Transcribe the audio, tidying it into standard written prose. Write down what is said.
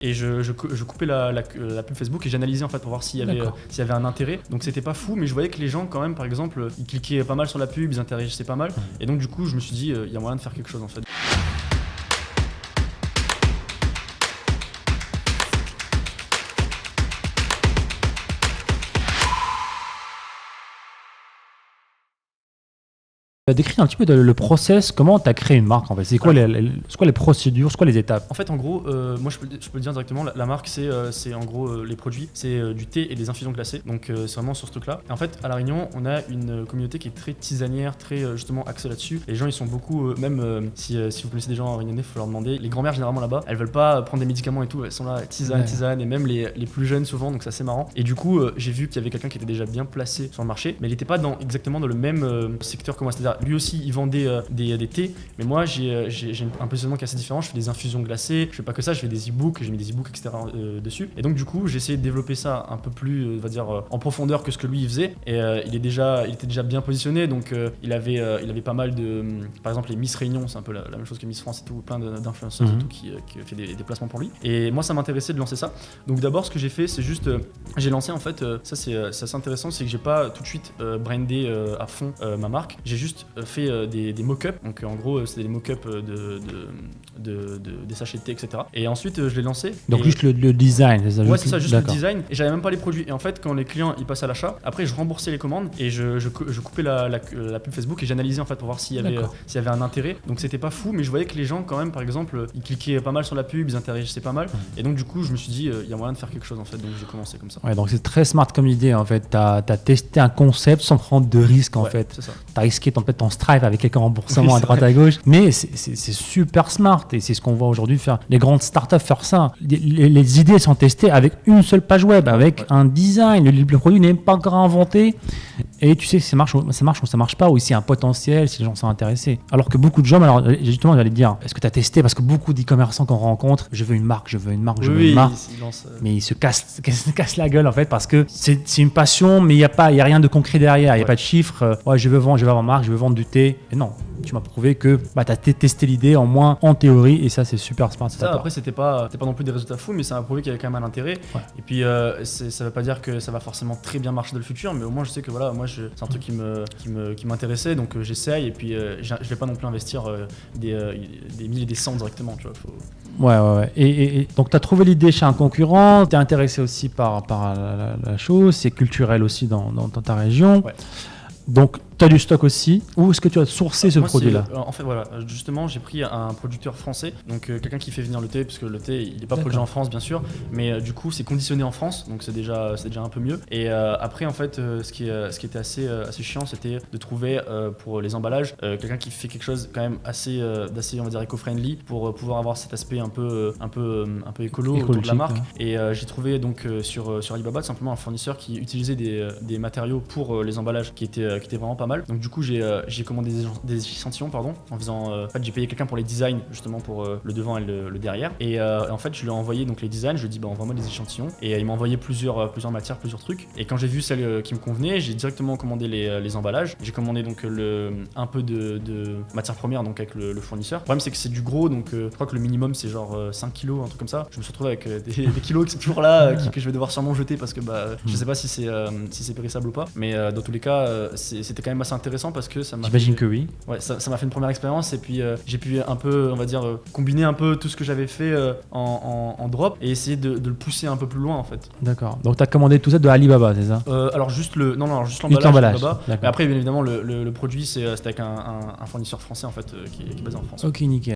Et je coupais la pub Facebook et j'analysais en fait pour voir s'il y avait un intérêt. Donc c'était pas fou, mais je voyais que les gens quand même, par exemple, ils cliquaient pas mal sur la pub, ils interagissaient pas mal. Et donc du coup, je me suis dit, il y a moyen de faire quelque chose en fait. Décris un petit peu le process, comment tu as créé une marque en fait. C'est quoi les procédures, c'est quoi les étapes? En fait, en gros, moi je peux le dire directement, la marque c'est en gros les produits, c'est du thé et des infusions glacées. Donc c'est vraiment sur ce truc-là. Et en fait, à La Réunion, on a une communauté qui est très tisanière, très justement axée là-dessus. Les gens ils sont beaucoup, si vous connaissez des gens réunionnais, il faut leur demander. Les grand-mères généralement là-bas, elles veulent pas prendre des médicaments et tout, elles sont là tisane, et même les plus jeunes souvent, donc c'est assez marrant. Et du coup, j'ai vu qu'il y avait quelqu'un qui était déjà bien placé sur le marché, mais il n'était pas exactement dans le même secteur que moi. C'est-à-dire lui aussi il vendait des thés, mais moi j'ai un positionnement qui est assez différent. Je fais des infusions glacées, je fais pas que ça, je fais des e-books, j'ai mis des e-books etc dessus. Et donc du coup j'ai essayé de développer ça un peu plus on va dire en profondeur que ce que lui il faisait. Et il était déjà bien positionné, donc il avait pas mal de par exemple les Miss Réunion, c'est un peu la même chose que Miss France et tout, plein d'influenceuses et tout qui fait des placements pour lui. Et moi ça m'intéressait de lancer ça. Donc d'abord ce que j'ai fait c'est juste j'ai lancé en fait ça c'est assez intéressant, c'est que j'ai pas tout de suite brandé à fond ma marque. J'ai juste fait des mock-ups, donc en gros c'était des mock-ups des sachets de thé, etc. Et ensuite je l'ai lancé. Donc juste le design, c'est ça? Ouais, c'est ça, juste le design. Et j'avais même pas les produits. Et en fait, quand les clients ils passaient à l'achat, après je remboursais les commandes et je coupais la pub Facebook et j'analysais en fait pour voir s'il y avait un intérêt. Donc c'était pas fou, mais je voyais que les gens quand même, par exemple, ils cliquaient pas mal sur la pub, ils interagissaient pas mal. Et donc du coup, je me suis dit, il y a moyen de faire quelque chose en fait. Donc j'ai commencé comme ça. Ouais, donc c'est très smart comme idée en fait. T'as testé un concept sans prendre de risque en fait. C'est ça. T'as risqué en fait ton Stripe avec quelques remboursements à droite à gauche, mais c'est super smart et c'est ce qu'on voit aujourd'hui faire. Les grandes startups faire ça. Les idées sont testées avec une seule page web, avec un design. Le produit n'est pas encore inventé et tu sais si ça marche ou ça marche pas, ou s'il y a un potentiel, si les gens sont intéressés. Alors que beaucoup de gens, alors justement j'allais te dire, est-ce que tu as testé, parce que beaucoup d'e-commerçants qu'on rencontre, je veux une marque, mais ils se cassent la gueule en fait parce que c'est une passion, mais il y a rien de concret derrière, il y a pas de chiffres. Je veux avoir une marque, je veux vendre du thé. Et non, tu m'as prouvé que tu as testé l'idée en moins en théorie, et ça c'est super smart. Ça, après c'était pas non plus des résultats fous, mais ça m'a prouvé qu'il y avait quand même un intérêt. Et puis ça veut pas dire que ça va forcément très bien marcher dans le futur, mais au moins je sais que voilà, moi c'est un truc qui m'intéressait, donc j'essaye. Et puis je vais pas non plus investir des milliers et des cents directement, tu vois. Ouais. Et donc tu as trouvé l'idée chez un concurrent, tu es intéressé aussi par la chose, c'est culturel aussi dans ta région. Ouais. Donc, tu as du stock aussi. Où est-ce que tu as sourcé ce produit-là? En fait, voilà, justement, j'ai pris un producteur français, donc quelqu'un qui fait venir le thé, parce que le thé, il n'est pas produit en France, bien sûr, mais du coup, c'est conditionné en France, donc c'est déjà un peu mieux. Et après, en fait, ce qui était assez chiant, c'était de trouver pour les emballages quelqu'un qui fait quelque chose quand même d'assez, on va dire, éco-friendly, pour pouvoir avoir cet aspect un peu écolo autour de la marque. Ouais. Et j'ai trouvé donc sur Alibaba simplement un fournisseur qui utilisait des matériaux pour les emballages qui étaient vraiment pas mal. Donc du coup j'ai commandé des échantillons en faisant en fait j'ai payé quelqu'un pour les designs justement pour le devant et le derrière, et en fait je lui ai envoyé donc les designs, je lui ai dit envoie-moi des échantillons, et il m'a envoyé plusieurs matières, plusieurs trucs, et quand j'ai vu celle qui me convenait, j'ai directement commandé les emballages. J'ai commandé donc un peu de matière première donc avec le fournisseur. Le problème c'est que c'est du gros, donc je crois que le minimum c'est genre 5 kilos, un truc comme ça. Je me suis retrouvé avec des kilos qui sont toujours là, que je vais devoir sûrement jeter parce que je sais pas si c'est périssable ou pas, mais dans tous les cas c'était quand même assez intéressant parce que ça m'a J'imagine que oui. Ouais, ça m'a fait une première expérience, et puis j'ai pu un peu, on va dire, combiner un peu tout ce que j'avais fait en drop et essayer de le pousser un peu plus loin en fait. D'accord. Donc tu as commandé tout ça de Alibaba, c'est ça? Alors juste l'emballage. Mais après bien évidemment le produit c'est avec un fournisseur français en fait qui est basé en France. Ok, nickel.